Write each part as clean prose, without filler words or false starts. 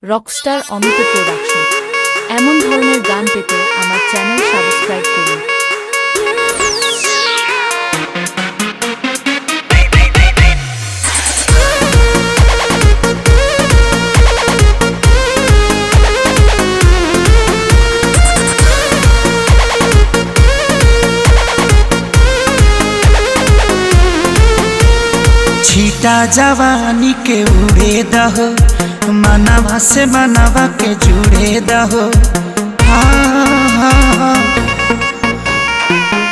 Rockstar Amit production. এমন ধরনের গান পেতে আমার চ্যানেল সাবস্ক্রাইব করুন। छीटा जवानी के उड़े दहो, मनवा से मनवा के जुड़े दहो।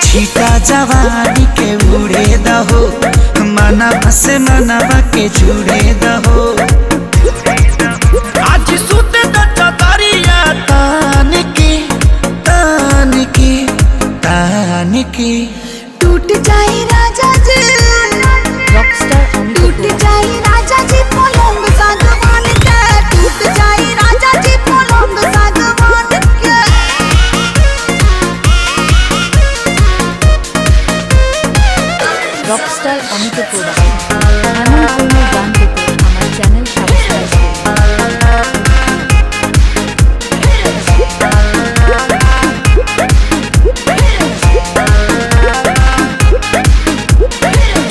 छीटा जवानी के उड़े दहो, मनवा से मनवा के जुड़े दहो। आज सुते द चदरिया तान के तान के तान के टूट जाए राजा जी, রকস্টার অমিত टूट जाए राजा जी पलंग सागवान के, टूट जाए राजा जी पलंग सागवान के। Rockstar Amit production. এমন ধরনের গান পেতে আমার চ্যানেল সাবস্ক্রাইব করুন।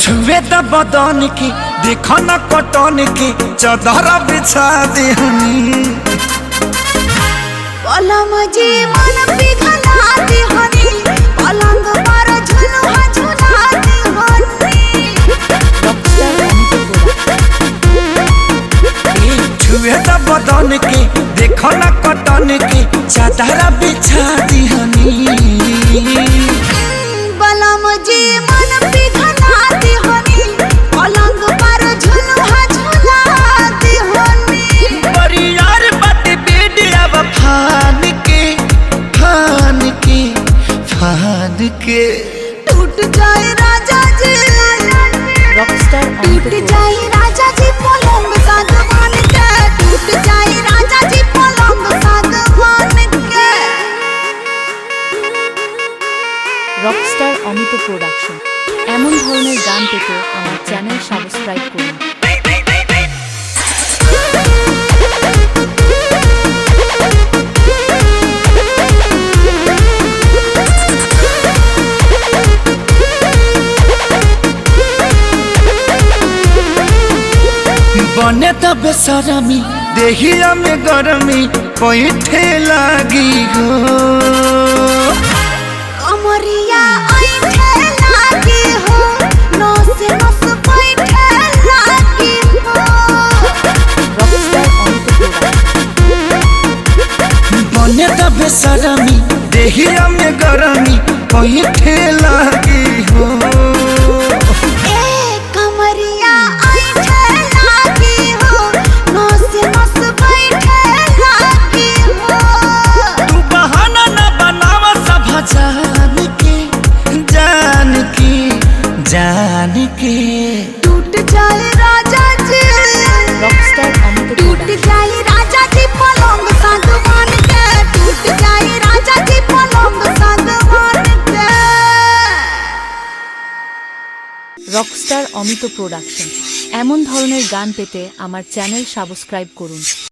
छुए द बदन की देखो न कटन की चदर बिछा देहनी। पलम जी मन पिघलाती हनी, पलंग पर झुलुआ झुलाती हनी। Rockstar Amit production. छुए द बदन की देखो न कटन की चदर बिछा देहनी। पलम जी मन पिघलाती हनी, पलंग पर झुलुआ झुलाती हनी। परियार बट बेडिया फान के फान के फान के टूट जाए राजा जी, রকস্টার অমিত टूट जाए राजा जी पलंग सागवान के, टूट जाए राजा जी पलंग सागवान के। Rockstar Amit production. এমন ধরনের গান পেতে আমার চ্যানেল সাবস্ক্রাইব করুন। बने त बेसरमी देहिया में गरमी पैठे लागी हो। कमरिया ऐठे लागी हो, नस नस बैठे लागी हो। Rockstar Amit production. बने त बेसरमी देहिया में गरमी पैठे लागी हो। ए कमरिया ऐठे लागी हो, नस नस बैठे लागी हो। तू बहाना न बनावा सब जान के जान के जान के टूट जाए राजा जी, রকস্টার অমিত टूट প্রোডাকশন। जाए राजा जी पलंग सागवान के, टूट जाए राजा जी पलंग सागवान के। Rockstar Amit production. এমন ধরনের গান পেতে আমার চ্যানেল সাবস্ক্রাইব করুন।